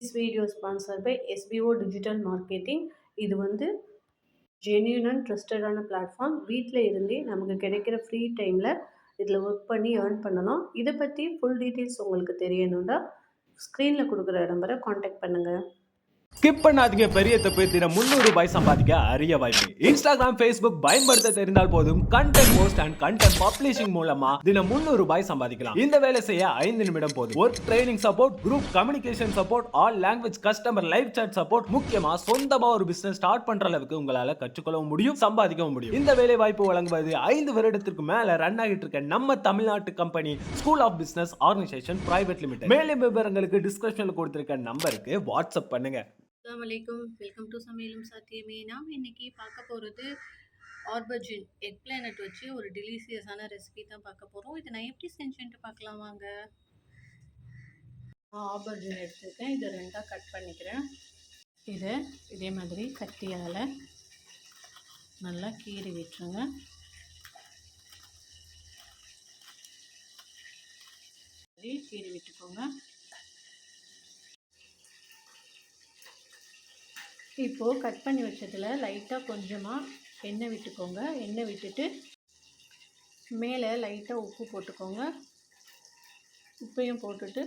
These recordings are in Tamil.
This video is sponsored by SBO Digital Marketing. இது வந்து ஜென்யூன் அண்ட் ட்ரஸ்டடான பிளாட்ஃபார்ம். வீட்டில் இருந்தே நமக்கு கிடைக்கிற ஃப்ரீ டைமில் இதில் ஒர்க் பண்ணி ஏர்ன் பண்ணலாம். இதை பற்றி ஃபுல் டீட்டெயில்ஸ் உங்களுக்கு தெரியணும்னா ஸ்க்ரீனில் கொடுக்குற நம்பரை காண்டாக்ட் பண்ணுங்கள். ஸ்கிப் பண்ணாதீங்க, பெரிய தப்பு. தினம் 300 ரூபாய் சம்பாதிக்க அரிய வாய்ப்பு. இன்ஸ்டாகிராம், ஃபேஸ்புக் பயன்படுத்த தெரிந்தால் போதும். Content post and content publishing மூலமா தினம் 300 ரூபாய் சம்பாதிக்கலாம். இந்த வேலை செய்ய 5 நிமிடம் போதும். Work training support, group communication support, all language customer live chat support, முக்கியமா சொந்தமா ஒரு பிசினஸ் ஸ்டார்ட் பண்ற அளவுக்கு உங்களால கற்றுக்கொள்ளவும் முடியும், சம்பாதிக்கவும் முடியும். இந்த வேலை வாய்ப்பு வழங்குவது 5 வருடத்திற்கு மேல ரன் ஆகிட்டு இருக்க நம்ம தமிழ்நாட்டு company school of business organization private limited. மேலும் விவரங்களுக்கு டிஸ்கிரிப்ஷன்ல கொடுத்திருக்க நம்பருக்கு வாட்ஸ்அப் பண்ணுங்க. அஸ்ஸலாமு அலைக்கும், வெல்கம் டு சமையலும் சாத்தியமே. நாம் இன்னைக்கு பார்க்க போகிறது ஆர்பஜின் எக் பிளானட் வச்சு ஒரு டெலிசியஸான ரெசிபி தான் பார்க்க போகிறோம். இதை நான் எப்படி செஞ்சேன்ட்டு பார்க்கலாம் வாங்க. ஆர்பஜின் எடுத்துருக்கேன், இதை 2ஆக கட் பண்ணிக்கிறேன். இதை இதே மாதிரி கத்தியால் நல்லா கீறி விட்டுருங்க. கீறி விட்டுக்கோங்க. இப்போது கட் பண்ணி வச்சதில் லைட்டாக கொஞ்சமாக எண்ணெய் விட்டுக்கோங்க. எண்ணெய் விட்டுட்டு மேலே லைட்டாக உப்பு போட்டுக்கோங்க. உப்பையும் போட்டுட்டு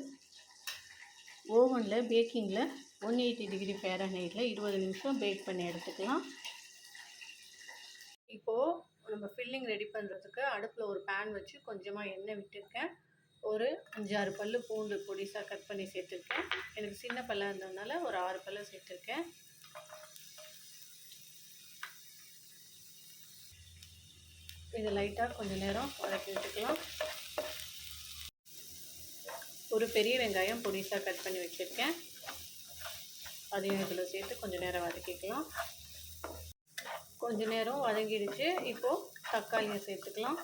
ஓவனில் பேக்கிங்கில் 180 டிகிரி ஃபேரன்ஹீட்டில் 20 நிமிஷம் பேக் பண்ணி எடுத்துக்கலாம். இப்போது நம்ம ஃபில்லிங் ரெடி பண்ணுறதுக்கு அடுப்பில் ஒரு பேன் வச்சு கொஞ்சமாக எண்ணெய் விட்டுருக்கேன். ஒரு 5-6 பல் பூண்டு பொடிசாக கட் பண்ணி சேர்த்துருக்கேன். எனக்கு சின்ன பல்லாக இருந்ததுனால ஒரு 6 பல்ல சேர்த்துருக்கேன். இதை லைட்டாக கொஞ்சம் நேரம் வதக்கி விட்டுக்கலாம். ஒரு பெரிய வெங்காயம் பொடிசாக கட் பண்ணி வச்சுருக்கேன், அதையும் இதில் சேர்த்து கொஞ்சம் நேரம் வதக்கிக்கலாம். கொஞ்சம் நேரம் வதங்கிடுச்சு. இப்போது தக்காளியை சேர்த்துக்கலாம்.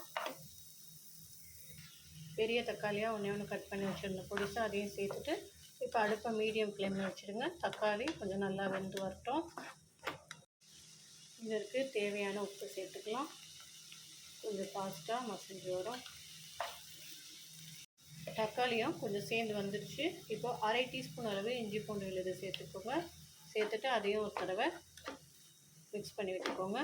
பெரிய தக்காளியாக ஒன்று கட் பண்ணி வச்சுருந்தேன் பொடிசாக, அதையும் சேர்த்துட்டு இப்போ அடுப்பை மீடியம் ஃப்ளேமில் வச்சுருங்க. தக்காளி கொஞ்சம் நல்லா வெந்து வரட்டும். இதற்கு தேவையான உப்பு சேர்த்துக்கலாம். கொஞ்சம் ஃபாஸ்ட்டாக மசிஞ்சு வரும். தக்காளியும் கொஞ்சம் சேர்ந்து வந்துடுச்சு. இப்போது 1/2 டீஸ்பூன் அளவு இஞ்சி பூண்டு விழுது சேர்த்துக்கோங்க. சேர்த்துட்டு அதையும் ஒரு தடவை மிக்ஸ் பண்ணி விட்டுக்கோங்க.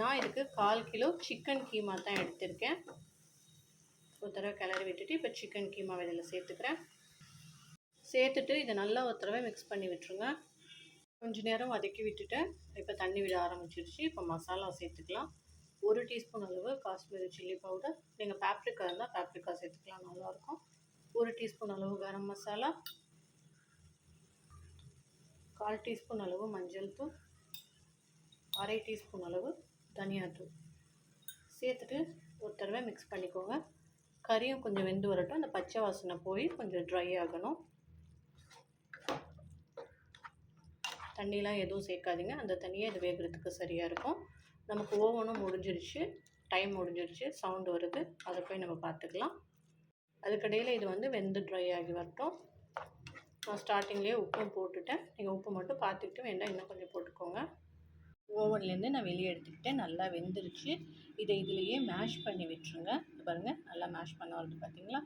நான் இதுக்கு 1/4 கிலோ சிக்கன் கீமா தான் எடுத்திருக்கேன். ஒரு தடவை கிளறி விட்டுட்டு இப்போ சிக்கன் கீமா இதில் சேர்த்துக்கிறேன். சேர்த்துட்டு இதை நல்லா ஒரு தடவை மிக்ஸ் பண்ணி விட்டுருங்க. கொஞ்சம் நேரம் வதக்கி விட்டுட்டேன். இப்போ தண்ணி விட ஆரம்பிச்சிருச்சு. இப்போ மசாலா சேர்த்துக்கலாம். 1 டீஸ்பூன் அளவு காஷ்மீரி சில்லி பவுடர், நீங்கள் பேப்ரிக்கா இருந்தால் பேப்ரிக்கா சேர்த்துக்கலாம், நல்லாயிருக்கும். 1 டீஸ்பூன் அளவு கரம் மசாலா, 1/4 டீஸ்பூன் அளவு மஞ்சள் தூள், 1/2 டீஸ்பூன் அளவு தனியாத்தூள் சேர்த்துட்டு ஒரு தடவை மிக்ஸ் பண்ணிக்கோங்க. கறியும் கொஞ்சம் வெந்து வரட்டும். அந்த பச்சை வாசனை போய் கொஞ்சம் ட்ரை ஆகணும். தண்ணிலாம் எதுவும் சேர்க்காதீங்க, அந்த தண்ணியே இது வேகிறதுக்கு சரியாக இருக்கும். நமக்கு ஓவனும் முடிஞ்சிருச்சு, டைம் முடிஞ்சிருச்சு, சவுண்டு வருது, அதை போய் நம்ம பார்த்துக்கலாம். அதுக்கடையில் இது வந்து வெந்து ட்ரை ஆகி வரட்டும். நான் ஸ்டார்டிங்லேயே உப்பும் போட்டுட்டேன். நீங்கள் உப்பு மட்டும் பார்த்துக்கிட்டு வேண்டாம் இன்னும் கொஞ்சம் போட்டுக்கோங்க. ஓவன்லேருந்து நான் வெளியே எடுத்துக்கிட்டேன். நல்லா வெந்துருச்சு. இதை இதிலையே மேஷ் பண்ணி விட்டுருங்க. பாருங்கள், நல்லா மேஷ் பண்ண வருது பார்த்தீங்களா.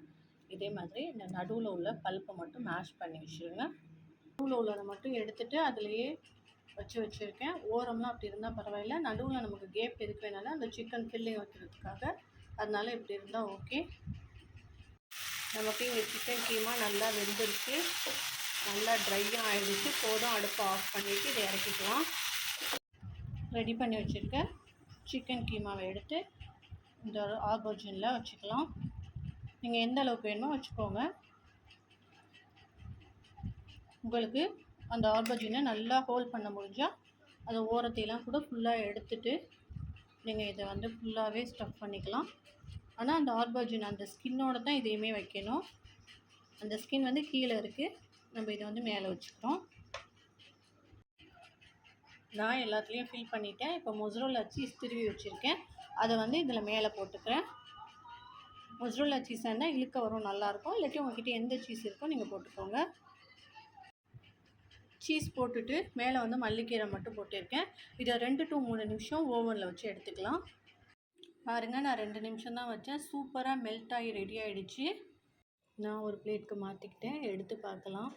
இதே மாதிரி இந்த நடுவில் உள்ள பல்ப்பை மட்டும் மேஷ் பண்ணி வச்சுருங்க. நடுவில் உள்ளதை மட்டும் எடுத்துகிட்டு அதிலையே வச்சுருக்கேன். ஓரம்லாம் அப்படி இருந்தால் பரவாயில்ல. நடுவில் நமக்கு கேப் எதுக்கு வேணாலும் அந்த சிக்கன் ஃபில்லிங் வைக்கிறதுக்காக, அதனால இப்படி இருந்தால் ஓகே. நமக்கு இங்கே சிக்கன் கீமா நல்லா வெந்துருச்சு, நல்லா ட்ரையாக ஆகிடுச்சு. போதும், அடுப்பை ஆஃப் பண்ணிவிட்டு இதை இறக்கிக்கலாம். ரெடி பண்ணி வச்சுருக்க சிக்கன் கீமாவை எடுத்து இந்த ஆர்பஜினில் வச்சுக்கலாம். நீங்கள் எந்த அளவுக்கு வேணுமோ வச்சுக்கோங்க. உங்களுக்கு அந்த ஆர்பஜினை நல்லா ஹோல்ட் பண்ண முடிஞ்சால் அந்த ஓரத்தையெல்லாம் கூட ஃபுல்லாக எடுத்துட்டு நீங்கள் இதை வந்து ஃபுல்லாகவே ஸ்டஃப் பண்ணிக்கலாம். ஆனால் அந்த ஆர்பஜின் அந்த ஸ்கின்னோடு தான் இதையுமே வைக்கணும். அந்த ஸ்கின் வந்து கீழே இருக்குது, நம்ம இதை வந்து மேலே வச்சுக்கிறோம். நான் எல்லாத்துலேயும் ஃபில் பண்ணிவிட்டேன். இப்போ மொசரல்லா சீஸ் திருவி வச்சுருக்கேன், அதை வந்து இதில் மேலே போட்டுக்கிறேன். மொசரல்லா சீஸாக இருந்தால் இழுக்க வரும், நல்லாயிருக்கும். இல்லாட்டி உங்கள்கிட்ட எந்த சீஸ் இருக்கோ நீங்கள் போட்டுக்கோங்க. சீஸ் போட்டுட்டு மேலே வந்து மல்லிக்கீரை மட்டும் போட்டிருக்கேன். இதை 2 to 3 நிமிஷம் ஓவனில் வச்சு எடுத்துக்கலாம். பாருங்கள், நான் 2 நிமிஷம் தான் வச்சேன். சூப்பராக மெல்ட் ஆகி ரெடி ஆகிடுச்சு. நான் ஒரு பிளேட்க்கு மாற்றிக்கிட்டேன், எடுத்து பார்க்கலாம்.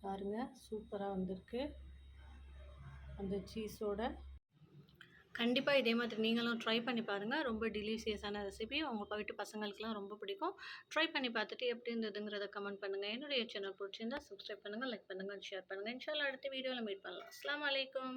பாருங்கள் சூப்பராக வந்திருக்கு அந்த சீஸோட. கண்டிப்பாக இதே மாதிரி நீங்களும் ட்ரை பண்ணி பாருங்கள். ரொம்ப டெலிஷியஸான ரெசிபி. உங்கள் வீட்டு பசங்களுக்குலாம் ரொம்ப பிடிக்கும். ட்ரை பண்ணி பார்த்துட்டு எப்படி இருந்ததுங்கிறத கமெண்ட் பண்ணுங்கள். என்னுடைய சேனல் பிடிச்சிருந்தா சப்ஸ்கிரைப் பண்ணுங்கள், லைக் பண்ணுங்கள், ஷேர் பண்ணுங்கள். இன்ஷால்லா அடுத்த வீடியோவில் மீட் பண்ணலாம். அஸ்ஸலாமு அலைக்கும்.